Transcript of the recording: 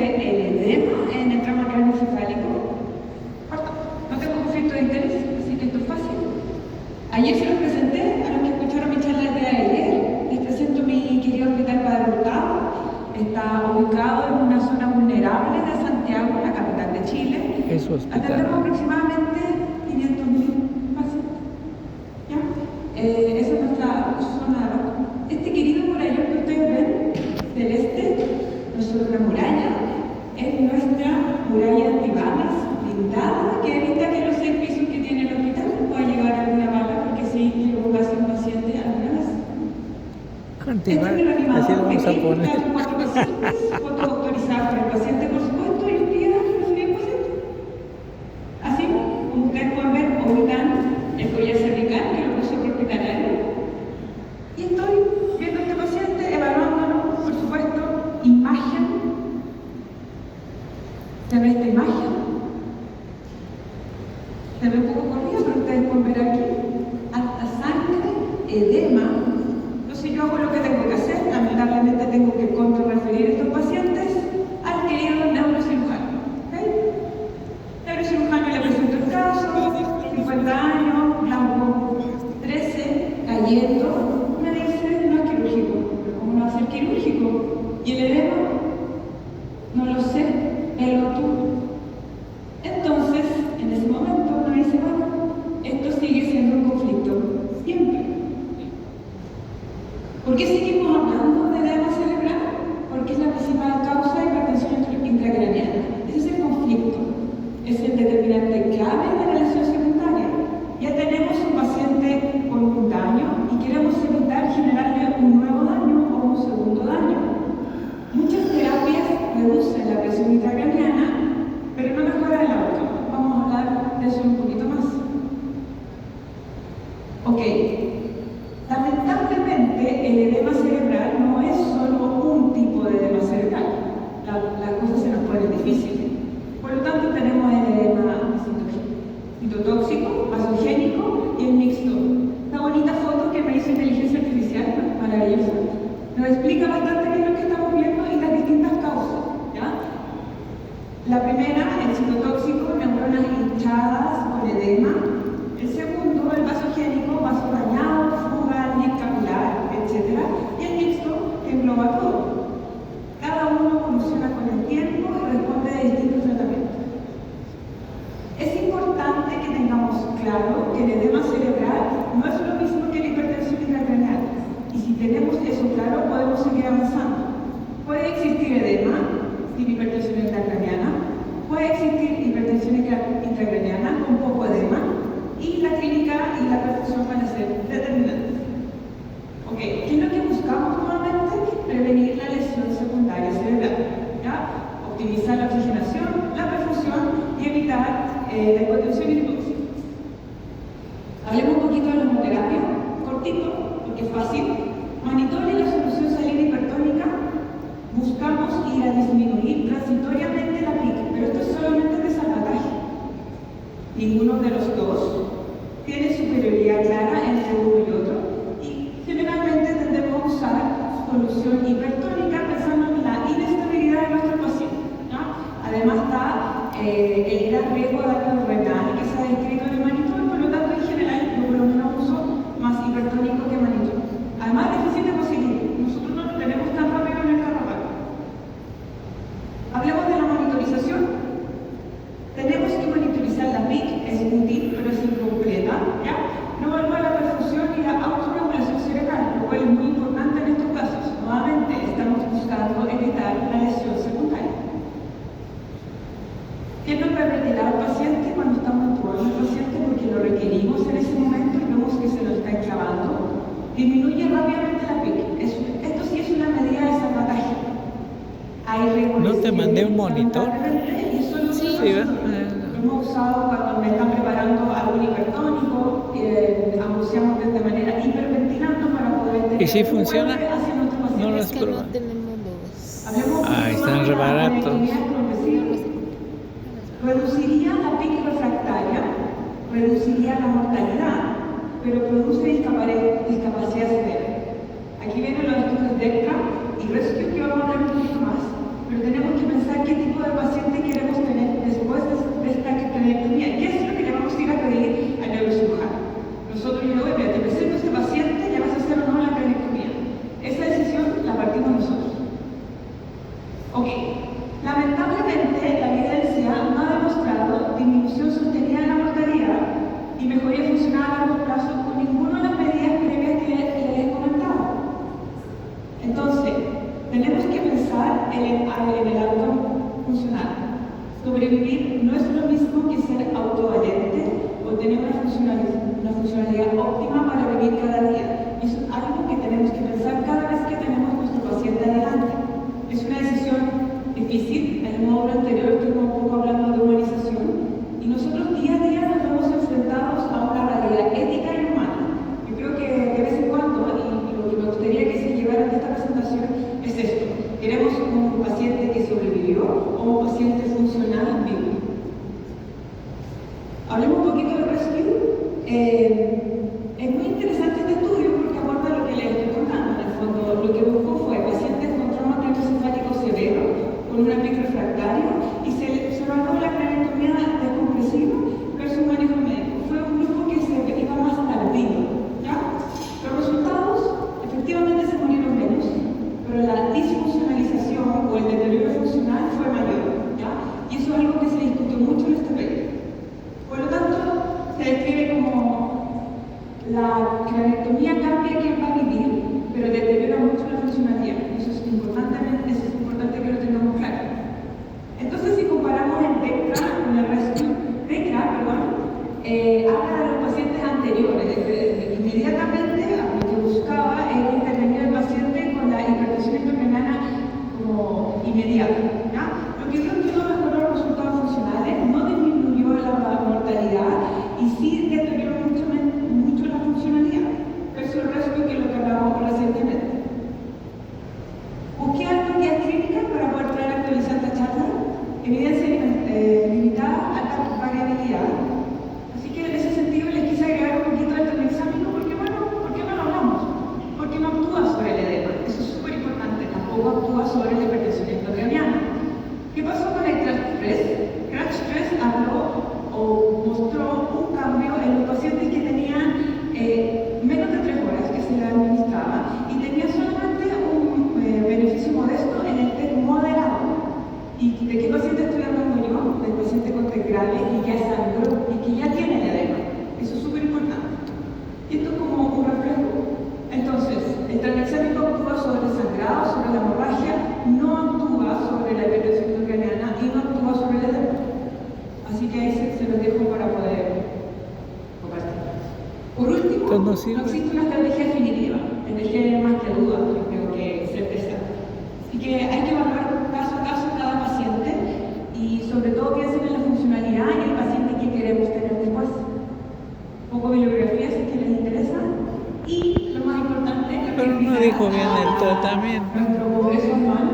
el edema en el tramo craneoencefálico. No tengo conflicto de interés, así que esto es fácil. Ayer se los presenté a los que escucharon mi charla de ayer. Les presento mi querido Hospital Padre Hurtado. Está ubicado en una zona vulnerable de Santiago, la capital de Chile. Es hospital. Atendemos aproximadamente 500.000 pacientes. ¿Ya? Esa es nuestra zona de abajo. Este querido murallón que ustedes ven, celeste, nuestra muralla, es nuestra muralla antibalas blindada, que evita que los 6 pisos que tiene el hospital pueda llegar a alguna bala, porque si le pongas a un paciente alguna vez. Antibalas, así lo vamos a poner. 4 pacientes, fotos autorizadas por el paciente, por supuesto, y un día recibí el paciente. Así, como ustedes pueden ver, ubican el collar cervical, que lo puso propietario. Y estoy viendo a este paciente, evaluándolo, por supuesto, imagen. ¿Se ve esta imagen? Se ve un poco corrida, pero ustedes pueden ver aquí alta sangre, edema. Entonces yo hago lo que tengo que hacer. Lamentablemente tengo que contrarreferir a estos pacientes al querido neurocirujano. ¿Okay? Neurocirujano le presento el caso, 50 años, blanco 13, cayendo. Me dice, no es quirúrgico. ¿Pero cómo no va a ser quirúrgico? ¿Y el edema? No lo sé, velo tú. Entonces, en ese momento me dice, bueno, esto sigue siendo un conflicto, siempre. ¿Por qué seguimos hablando de edema cerebral? Porque es la principal causa de hipertensión intracraneana. Ese es el conflicto, es el determinante clave de la lesión secundaria. Ya tenemos un paciente con un daño y queremos evitar generarle un nuevo daño o un segundo daño. Muchas terapias reducen la presión intracraneana, pero no mejora el outcome. Vamos a hablar de eso un poquito más. Ok. Lamentablemente, el edema cerebral no es solo un tipo de edema cerebral. Las cosas se nos ponen difíciles. Por lo tanto, tenemos el edema citotóxico, vasogénico y el mixto. Una bonita foto que me hizo inteligencia artificial, maravillosa. Nos explica bastante bien lo que estamos viendo y las distintas causas. ¿Ya? La primera, el citotóxico, neuronas hinchadas con edema. El segundo, el vasogénico, vaso dañado, fuga, leak capilar, etc. Y el mixto, que engloba todo. Cada uno evoluciona con el tiempo y responde a distintos tratamientos. Es importante que tengamos claro que el edema cerebral no es lo mismo que la hipertensión intracraneal. Y si tenemos eso claro, podemos seguir avanzando. Puede existir edema sin hipertensión intracraneana, puede existir hipertensión intracraneana con poco edema, y la clínica y la perfusión van a ser determinantes. Ok, ¿qué es lo que buscamos nuevamente? Prevenir la lesión secundaria cerebral. ¿Ya? Optimizar la oxigenación, la perfusión y evitar la hipotensión y la hipoxia. Hablemos un poquito de la hemoterapia, cortito, porque es fácil. Monitore la solución salina hipertónica. Buscamos ir a disminuir transitoriamente la PIC, pero esto es solamente de salvataje. Ninguno de los dos tiene superioridad clara entre uno y otro, y generalmente tendemos a usar solución hipertónica pensando en la inestabilidad de nuestro paciente. ¿No? Además está el gran riesgo de daño renal que se ha descrito en el mannitol, por lo tanto en general yo por lo menos uso más hipertónico que mannitol. Además es difícil de conseguir, nosotros no lo tenemos tan rápido en el carnaval. Hablemos de la monitorización. Tenemos que monitorizar la PIC, es útil, pero es incompleta. ¿Ya? No evalúa la perfusión y la autorregulación cerebral, lo cual es muy importante en estos casos. Nuevamente, estamos buscando evitar la lesión secundaria. ¿Qué nos permitirá al paciente cuando estamos entubando al paciente porque lo requerimos en ese momento y vemos que se nos está enclavando? Disminuye rápidamente la PIC. Esto sí es una medida de salvataje. ¿No te mandé un monitor? Sí, lo hemos usado cuando me están preparando algún hipertónico, anunciamos de esta manera hiperventilando para poder tener. ¿Y si funciona? No lo es que no tenemos los. Ah, están re baratos. Reduciría la PIC refractaria, reduciría la mortalidad, pero produce discapacidad severa. Aquí vienen los estudios DECRA y RESCUE que vamos a ver un poquito más, pero tenemos que pensar que tipo de paciente queremos tener después de esta cranectomía. ¿Qué es lo que le vamos a ir a pedir al neurocirujano? Nosotros le digo, mira, te presento a este paciente, ya vas a hacer o no la cranectomía. Esa decisión la partimos nosotros. Ok. Lamentablemente, la evidencia no ha demostrado disminución sostenida de la mortalidad y mejoría funcional a largo plazo con ninguna de las medidas previas que les he comentado. Entonces, tenemos que pensar en el outcome funcional. Sobrevivir no es lo mismo que ser autovalente o tener una funcionalidad óptima para vivir cada día. Eso es algo que tenemos que pensar cada vez que tenemos nuestro paciente adelante. Es una decisión difícil. En el módulo anterior estuvimos un poco hablando de humanización y nosotros día a día nos vemos enfrentados a una realidad ética y humana. Yo creo que de vez en cuando, y lo que me gustaría que se llevara de esta presentación es esto. ¿Queremos un paciente que sobrevivió o un paciente funcional vivo? Hablemos un poquito de rescue. Es muy interesante este estudio porque aborda lo que les estoy contando. En el fondo, lo que buscó fue pacientes con trauma craneoencefálico severo, con un pico refractario, y se evaluó la cranectomía descompresiva versus manejo médico. Fue un grupo que se iba más tardío, ¿ya? Los resultados, efectivamente se murieron menos, pero la disfuncionalización o el deterioro funcional fue mayor, ¿ya? Y eso es algo que se discutió mucho en este paper. Por lo tanto, se describe como la cranectomía cambia quién va a vivir, pero deteriora mucho la funcionalidad. Eso es importante que lo tengamos claro. Entonces, si comparamos el DECRA con el rescue, DECRA, habla de los pacientes anteriores. Inmediatamente, lo que buscaba era intervenir al paciente con la hipertensión intracraniana como inmediata, ¿ya? Lo que dio es que no mejoró los resultados funcionales, no disminuyó la mortalidad y sí deterioró mucho la funcionalidad. Eso es el rescue que es lo que hablamos recientemente. Busqué algunas guías clínicas para poder traer actualizar esta charla. Evidencia limitada, alta variabilidad. Así que en ese sentido les quise agregar un poquito al examen porque, ¿por qué no lo hablamos? Porque no actúa sobre el edema. Eso es súper importante. Tampoco actúa sobre la hipertensión intracraniana. ¿Qué pasó con el crash stress? Crash stress habló o mostró un cambio en los pacientes que tenían menos de 3 horas que se le administraba y tenía solamente un beneficio modesto en el TEC moderado. ¿Y de qué paciente estoy hablando yo? Del paciente con TEC grave y que ya sangró y que ya tiene el edema. Eso es súper importante. Y esto es como un reflejo. Entonces, el tranexámico actúa sobre el sangrado, sobre la hemorragia, no actúa sobre la hipertensión intracraniana y no actúa sobre el edema. Así que ahí se los dejo para poder compartir. Por último, no existe una estrategia definitiva. Dejé más que dudas, yo creo que certeza. Así que hay que evaluar caso a caso cada paciente y sobre todo piensen en la funcionalidad y el paciente que queremos tener después. Un poco de bibliografía si es que les interesa. Y lo más importante es pero no dijo bien el tratamiento. Nuestro congreso anual